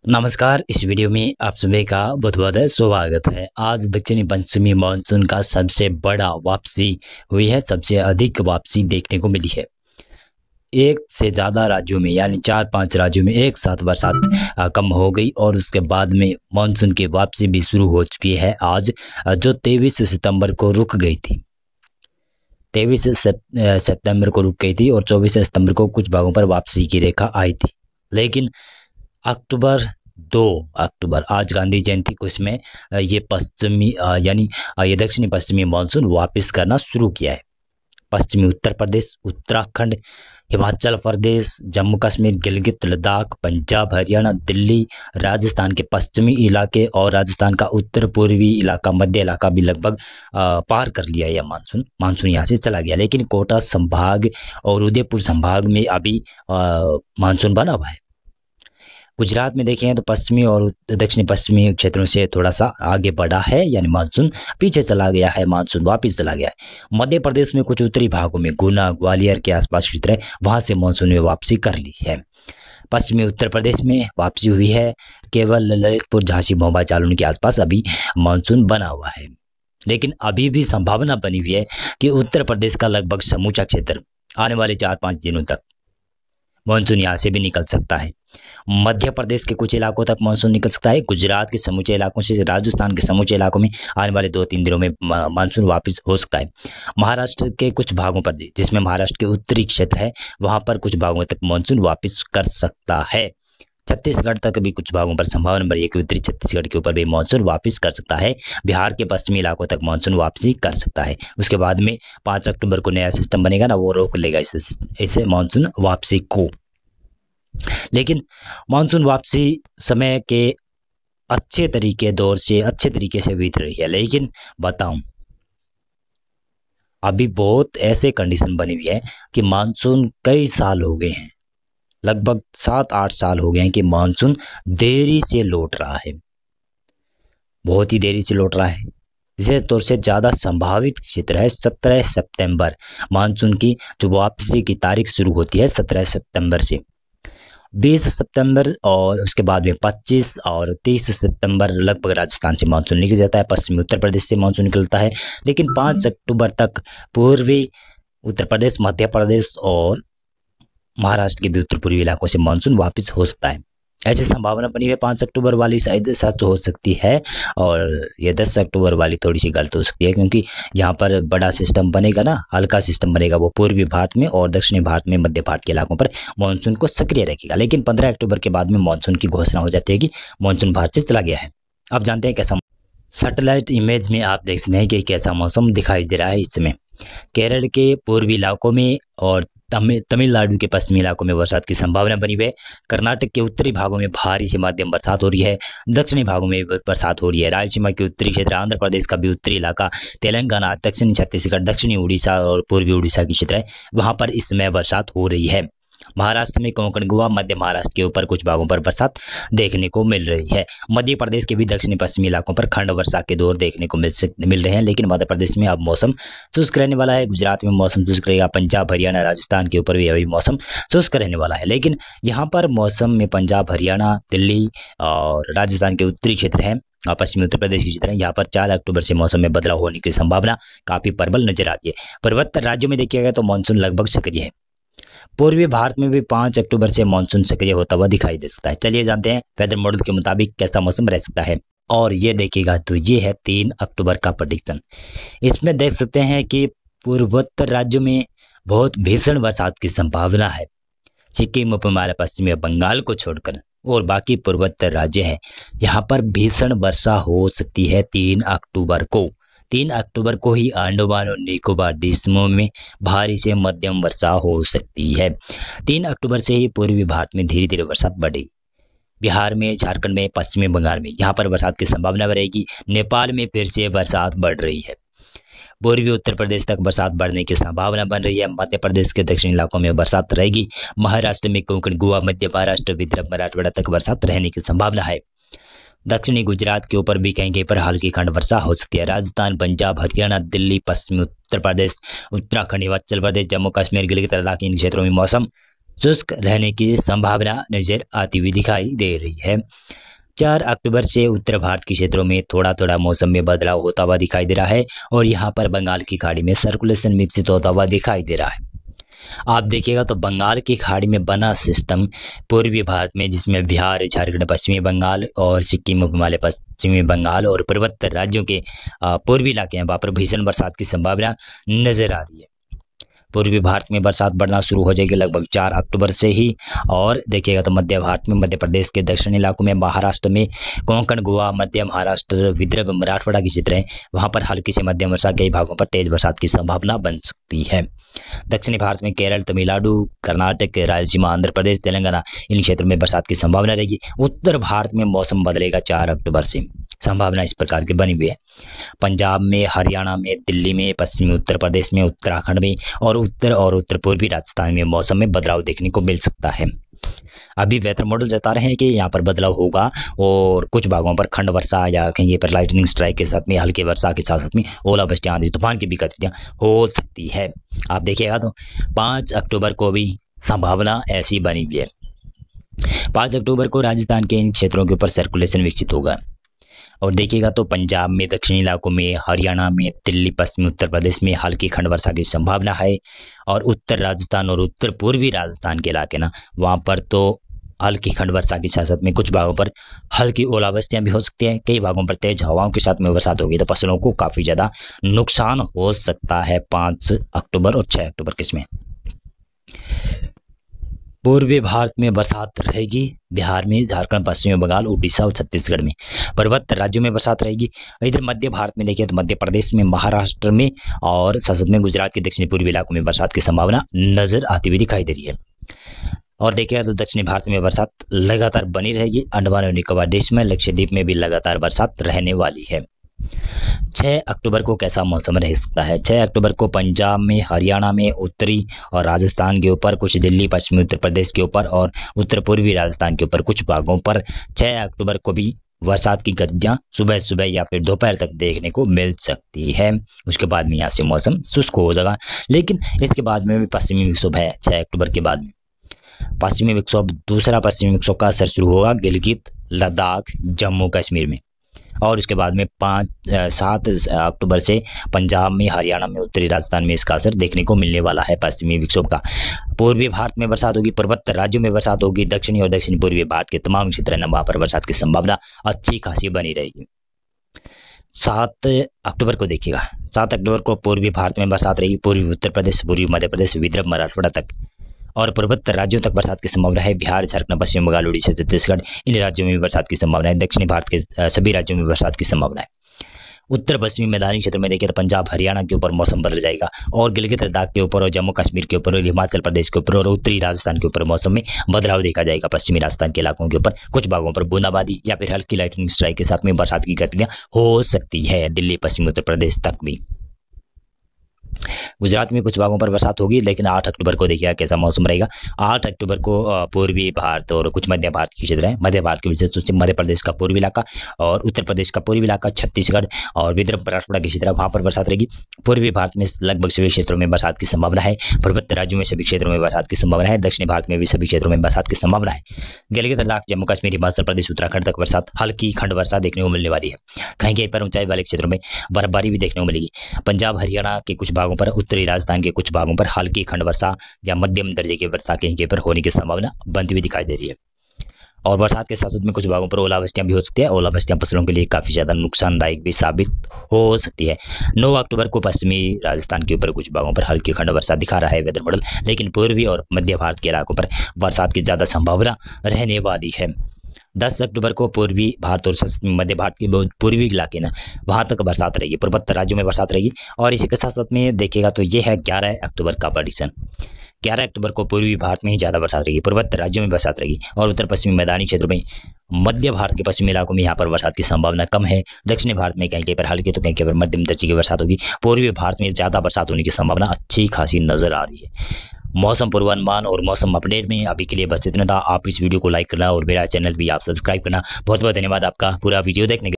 नमस्कार। इस वीडियो में आप सभी का बहुत बहुत स्वागत है। आज दक्षिणी पश्चिमी मानसून का सबसे बड़ा वापसी हुई है, सबसे अधिक वापसी देखने को मिली है। एक से ज़्यादा राज्यों में यानी 4-5 राज्यों में एक साथ बरसात कम हो गई और उसके बाद में मानसून की वापसी भी शुरू हो चुकी है। आज जो 23 सितंबर को रुक गई थी, 23 सितंबर को रुक गई थी और 24 सितंबर को कुछ भागों पर वापसी की रेखा आई थी। लेकिन अक्टूबर 2 अक्टूबर आज गांधी जयंती को इसमें ये पश्चिमी यानी ये दक्षिणी पश्चिमी मानसून वापस करना शुरू किया है। पश्चिमी उत्तर प्रदेश, उत्तराखंड, हिमाचल प्रदेश, जम्मू कश्मीर, गिलगित लद्दाख, पंजाब, हरियाणा, दिल्ली, राजस्थान के पश्चिमी इलाके और राजस्थान का उत्तर पूर्वी इलाका, मध्य इलाका भी लगभग पार कर लिया यह मानसून यहाँ से चला गया। लेकिन कोटा संभाग और उदयपुर संभाग में अभी मानसून बना हुआ है। गुजरात में देखें तो पश्चिमी और दक्षिणी पश्चिमी क्षेत्रों से थोड़ा सा आगे बढ़ा है, यानी मानसून पीछे चला गया है, मानसून वापस चला गया है। मध्य प्रदेश में कुछ उत्तरी भागों में गुना, ग्वालियर के आसपास क्षेत्र है, वहां से मानसून ने वापसी कर ली है। पश्चिमी उत्तर प्रदेश में वापसी हुई है, केवल ललितपुर, झांसी, भोपाल, जालौन के आसपास अभी मानसून बना हुआ है। लेकिन अभी भी संभावना बनी हुई है कि उत्तर प्रदेश का लगभग समूचा क्षेत्र आने वाले 4-5 दिनों तक मानसून यहाँ से भी निकल सकता है। मध्य प्रदेश के कुछ इलाकों तक मानसून निकल सकता है। गुजरात के समूचे इलाकों से राजस्थान के समूचे इलाकों में आने वाले 2-3 दिनों में मानसून वापस हो सकता है। महाराष्ट्र के कुछ भागों पर, जिसमें महाराष्ट्र के उत्तरी क्षेत्र है, वहां पर कुछ भागों तक मानसून वापस कर सकता है। छत्तीसगढ़ तक भी कुछ भागों पर संभावना बड़ी है कि उत्तरी छत्तीसगढ़ के ऊपर भी मानसून वापस कर सकता है। बिहार के पश्चिमी इलाकों तक मानसून वापसी कर सकता है। उसके बाद में 5 अक्टूबर को नया सिस्टम बनेगा ना, वो रोक लेगा इसे मानसून वापसी को। लेकिन मानसून वापसी समय के अच्छे तरीके से बीत रही है। लेकिन बताऊं, अभी बहुत ऐसे कंडीशन बनी हुई है कि मानसून कई साल हो गए हैं, लगभग 7-8 साल हो गए हैं कि मानसून देरी से लौट रहा है, बहुत ही देरी से लौट रहा है। विशेष तौर से ज़्यादा संभावित क्षेत्र है 17 सितंबर। मानसून की जो वापसी की तारीख शुरू होती है 17 सितंबर से 20 सितंबर और उसके बाद में 25 और 30 सितंबर लगभग राजस्थान से मानसून निकल जाता है, पश्चिमी उत्तर प्रदेश से मानसून निकलता है। लेकिन 5 अक्टूबर तक पूर्वी उत्तर प्रदेश, मध्य प्रदेश और महाराष्ट्र के भी उत्तर पूर्वी इलाकों से मानसून वापस हो सकता है। ऐसी संभावना बनी हुई है। 5 अक्टूबर वाली शायद सच हो सकती है और ये 10 अक्टूबर वाली थोड़ी सी गलत हो सकती है, क्योंकि यहाँ पर बड़ा सिस्टम बनेगा ना, हल्का सिस्टम बनेगा, वो पूर्वी भारत में और दक्षिणी भारत में, मध्य भारत के इलाकों पर मानसून को सक्रिय रखेगा। लेकिन 15 अक्टूबर के बाद में मानसून की घोषणा हो जाती है कि मानसून भारत से चला गया है। अब जानते हैं कैसा सैटेलाइट इमेज में आप देख सकते हैं कि कैसा मौसम दिखाई दे रहा है इस समय। केरल के पूर्वी इलाकों में और तमिलनाडु के पश्चिमी इलाकों में बरसात की संभावना बनी हुई है। कर्नाटक के उत्तरी भागों में भारी से मध्यम बरसात हो रही है, दक्षिणी भागों में बरसात हो रही है। रायलसीमा के उत्तरी क्षेत्र, आंध्र प्रदेश का भी उत्तरी इलाका, तेलंगाना, दक्षिणी छत्तीसगढ़, दक्षिणी उड़ीसा और पूर्वी उड़ीसा की क्षेत्र है, वहां पर इस समय बरसात हो रही है। महाराष्ट्र में कोंकण, गोवा, मध्य महाराष्ट्र के ऊपर कुछ भागों पर बरसात देखने को मिल रही है। मध्य प्रदेश के भी दक्षिणी पश्चिमी इलाकों पर खंड वर्षा के दौर देखने को मिल रहे हैं। लेकिन मध्य प्रदेश में अब मौसम शुष्क रहने वाला है। गुजरात में मौसम शुष्क रहेगा। पंजाब, हरियाणा, राजस्थान के ऊपर भी अभी मौसम शुष्क रहने वाला है। लेकिन यहाँ पर मौसम में पंजाब, हरियाणा, दिल्ली और राजस्थान के उत्तरी क्षेत्र हैं, पश्चिमी उत्तर प्रदेश की क्षेत्र है, यहाँ पर 4 अक्टूबर से मौसम में बदलाव होने की संभावना काफी प्रबल नजर आती है। पूर्वोत्तर राज्यों में देखिएगा तो मानसून लगभग सक्रिय है। पूर्वी भारत में भी 5 अक्टूबर से मानसून सक्रिय होता हुआ दिखाई दे सकता है। चलिए जानते हैं वेदर मॉडल के मुताबिक कैसा मौसम रह सकता है। और ये देखिएगा तो ये है 3 अक्टूबर का प्रेडिक्शन। इसमें देख सकते हैं कि पूर्वोत्तर राज्यों में बहुत भीषण बरसात की संभावना है। सिक्किम, उपहिमालय, पश्चिमी बंगाल को छोड़कर और बाकी पूर्वोत्तर राज्य हैं, यहाँ पर भीषण वर्षा हो सकती है 3 अक्टूबर को। 3 अक्टूबर को ही अंडमान और निकोबार द्वीपों में भारी से मध्यम वर्षा हो सकती है। 3 अक्टूबर से ही पूर्वी भारत में धीरे धीरे बरसात बढ़ेगी। बिहार में, झारखंड में, पश्चिमी बंगाल में यहाँ पर बरसात की संभावना बढ़ेगी। नेपाल में फिर से बरसात बढ़ रही है। पूर्वी उत्तर प्रदेश तक बरसात बढ़ने की संभावना बन रही है। मध्य प्रदेश के दक्षिणी इलाकों में बरसात रहेगी। महाराष्ट्र में कोंकण, गोवा, मध्य महाराष्ट्र, विदर्भ, मराठवाड़ा तक बरसात रहने की संभावना है। दक्षिणी गुजरात के ऊपर भी कहीं कहीं पर हल्की खंड वर्षा हो सकती है। राजस्थान, पंजाब, हरियाणा, दिल्ली, पश्चिमी उत्तर प्रदेश, उत्तराखंड, हिमाचल प्रदेश, जम्मू कश्मीर, गिलगित लद्दाख इन क्षेत्रों में मौसम शुष्क रहने की संभावना नजर आती हुई दिखाई दे रही है। 4 अक्टूबर से उत्तर भारत के क्षेत्रों में थोड़ा थोड़ा मौसम में बदलाव होता हुआ दिखाई दे रहा है और यहाँ पर बंगाल की खाड़ी में सर्कुलेशन विकसित होता हुआ दिखाई दे रहा है। आप देखिएगा तो बंगाल की खाड़ी में बना सिस्टम पूर्वी भारत में, जिसमें बिहार, झारखंड, पश्चिमी बंगाल और सिक्किम, हिमालय, पश्चिमी बंगाल और पूर्वोत्तर राज्यों के पूर्वी इलाके हैं, वहाँ पर भीषण बरसात की संभावना नजर आ रही है। पूर्वी भारत में बरसात बढ़ना शुरू हो जाएगी लगभग 4 अक्टूबर से ही। और देखिएगा तो मध्य भारत में, मध्य प्रदेश के दक्षिणी इलाकों में, महाराष्ट्र में, कोंकण, गोवा, मध्य महाराष्ट्र, विदर्भ, मराठवाड़ा के क्षेत्र हैं, वहां पर हल्की से मध्यम वर्षा, कई भागों पर तेज बरसात की संभावना बन सकती है। दक्षिणी भारत में केरल, तमिलनाडु, कर्नाटक, रायलसीमा, आंध्र प्रदेश, तेलंगाना, इन क्षेत्रों में बरसात की संभावना रहेगी। उत्तर भारत में मौसम बदलेगा 4 अक्टूबर से, संभावना इस प्रकार की बनी हुई है। पंजाब में, हरियाणा में, दिल्ली में, पश्चिमी उत्तर प्रदेश में, उत्तराखंड में और उत्तर पूर्वी राजस्थान में मौसम में बदलाव देखने को मिल सकता है। अभी वेदर मॉडल बता रहे हैं कि यहाँ पर बदलाव होगा और कुछ भागों पर खंड वर्षा या कहीं पर लाइटनिंग स्ट्राइक के साथ में, हल्की वर्षा के साथ में ओलावृष्टि, आंधी तूफान की भी गतिविधियाँ हो सकती है। आप देखिएगा तो 5 अक्टूबर को भी संभावना ऐसी बनी हुई है। 5 अक्टूबर को राजस्थान के इन क्षेत्रों के ऊपर सर्कुलेशन विकसित होगा और देखिएगा तो पंजाब में, दक्षिणी इलाकों में, हरियाणा में, दिल्ली, पश्चिमी उत्तर प्रदेश में हल्की खंड वर्षा की संभावना है और उत्तर राजस्थान और उत्तर पूर्वी राजस्थान के इलाके ना, वहाँ पर तो हल्की खंड वर्षा के साथ साथ में कुछ भागों पर हल्की ओलावृष्टियाँ भी हो सकती हैं। कई भागों पर तेज हवाओं के साथ में बरसात होगी तो फसलों को काफ़ी ज़्यादा नुकसान हो सकता है 5 अक्टूबर और 6 अक्टूबर के इसमें। पूर्वी भारत में बरसात रहेगी, बिहार में, झारखंड, पश्चिमी बंगाल, उड़ीसा और छत्तीसगढ़ में। पर्वतीय राज्यों में बरसात रहेगी। इधर मध्य भारत में देखिए तो मध्य प्रदेश में, महाराष्ट्र में और साथ में गुजरात के दक्षिणी पूर्वी इलाकों में बरसात की संभावना नजर आती हुई दिखाई दे रही है। और देखिए तो दक्षिणी भारत में बरसात लगातार बनी रहेगी। अंडमान और निकोबार देश में, लक्षद्वीप में भी लगातार बरसात रहने वाली है। 6 अक्टूबर को कैसा मौसम रह सकता है? 6 अक्टूबर को पंजाब में, हरियाणा में, उत्तरी और राजस्थान के ऊपर, कुछ दिल्ली, पश्चिमी उत्तर प्रदेश के ऊपर और उत्तर पूर्वी राजस्थान के ऊपर कुछ भागों पर 6 अक्टूबर को भी बरसात की गतिविधियाँ सुबह सुबह या फिर दोपहर तक देखने को मिल सकती है। उसके बाद में यहाँ से मौसम शुष्क हो जाएगा, लेकिन इसके बाद में भी पश्चिमी विक्षोभ है। 6 अक्टूबर के बाद में पश्चिमी विक्षोभ, दूसरा पश्चिमी विक्षोभ का असर शुरू होगा गिलगित, लद्दाख, जम्मू कश्मीर में और उसके बाद में 7 अक्टूबर से पंजाब में, हरियाणा में, उत्तरी राजस्थान में इसका असर देखने को मिलने वाला है पश्चिमी विक्षोभ का। पूर्वी भारत में बरसात होगी, पर्वतीय राज्यों में बरसात होगी, दक्षिणी और दक्षिण पूर्वी भारत के तमाम क्षेत्र हैं वहाँ पर बरसात की संभावना अच्छी खासी बनी रहेगी। 7 अक्टूबर को देखिएगा, 7 अक्टूबर को पूर्वी भारत में बरसात रहेगी। पूर्वी उत्तर प्रदेश, पूर्वी मध्य प्रदेश, विदर्भ, मराठवाड़ा तक और पूर्वोत्तर राज्यों तक बरसात की संभावना है। बिहार, झारखंड, पश्चिम बंगाल, उड़ीसा, छत्तीसगढ़, इन राज्यों में भी बरसात की संभावना है। दक्षिणी भारत के सभी राज्यों में बरसात की संभावना है। उत्तर पश्चिमी मैदानी क्षेत्र में देखिए तो पंजाब, हरियाणा के ऊपर मौसम बदल जाएगा और गिलगित, लद्दाख के ऊपर और जम्मू कश्मीर के ऊपर और हिमाचल प्रदेश के ऊपर और उत्तरी राजस्थान के ऊपर मौसम में बदलाव देखा जाएगा। पश्चिमी राजस्थान के इलाकों के ऊपर कुछ भागों पर बूंदाबांदी या फिर हल्की लाइटनिंग स्ट्राइक के साथ में बरसात की गतिविधियां हो सकती है। दिल्ली, पश्चिमी उत्तर प्रदेश तक भी। गुजरात में कुछ भागों पर बरसात होगी, लेकिन 8 अक्टूबर को देखिए कैसा मौसम रहेगा। 8 अक्टूबर को पूर्वी भारत और कुछ मध्य भारत के क्षेत्र हैं, मध्य भारत के विशेष रूप से मध्य प्रदेश का पूर्वी इलाका और उत्तर प्रदेश का पूर्वी इलाका, छत्तीसगढ़ और विदर्भ, मराठवाड़ा के क्षेत्र, वहाँ पर बरसात रहेगी। पूर्वी भारत में लगभग सभी क्षेत्रों में बरसात की संभावना है। पर्वतीय राज्यों में सभी क्षेत्रों में बरसात की संभावना है। दक्षिणी भारत में भी सभी क्षेत्रों में बरसात की संभावना है। गिलगित, लद्दाख, जम्मू कश्मीर, हिमाचल प्रदेश, उत्तराखंड तक बरसात, हल्की खंड वर्षा देखने को मिलने वाली है। कहीं कहीं पर ऊंचाई वाले क्षेत्रों में बर्फबारी भी देखने को मिलेगी। पंजाब, हरियाणा के कुछ भागों पर, उत्तरी राजस्थान के कुछ भागों पर हल्की खंड वर्षा या मध्यम दर्जे की वर्षा कहीं पर होने की संभावना बनती हुई दिखाई दे रही है। और बरसात के साथ साथ में कुछ भागों पर ओलावृष्टियां भी हो सकती है। ओलावृष्टियां फसलों के लिए काफी ज्यादा नुकसानदायक भी साबित हो सकती है। 9 अक्टूबर को पश्चिमी राजस्थान के ऊपर कुछ भागों पर हल्की खंड वर्षा दिखा रहा है वेदर मॉडल, लेकिन पूर्वी और मध्य भारत के इलाकों पर बरसात की ज्यादा संभावना रहने वाली है। 10 अक्टूबर को पूर्वी भारत और मध्य भारत के बहुत पूर्वी इलाके ना, वहाँ तक बरसात रहेगी। पर्वतीय राज्यों में बरसात रहेगी। और इसी के साथ साथ में देखिएगा तो ये है 11 अक्टूबर का प्रेडिक्शन। 11 अक्टूबर को पूर्वी भारत में ही ज़्यादा बरसात रहेगी, पर्वतीय राज्यों में बरसात रहेगी और उत्तर पश्चिमी मैदानी क्षेत्र में, मध्य भारत के पश्चिमी इलाकों में यहाँ पर बरसात की संभावना कम है। दक्षिणी भारत में कहीं कहीं पर हल्की तो कहीं कहीं पर मध्यम दर्जे की बरसात होगी। पूर्वी भारत में ज़्यादा बरसात होने की संभावना अच्छी खासी नजर आ रही है। मौसम पूर्वानुमान और मौसम अपडेट में अभी के लिए बस इतना था। आप इस वीडियो को लाइक करना और मेरा चैनल भी आप सब्सक्राइब करना। बहुत बहुत धन्यवाद आपका पूरा वीडियो देखने के लिए।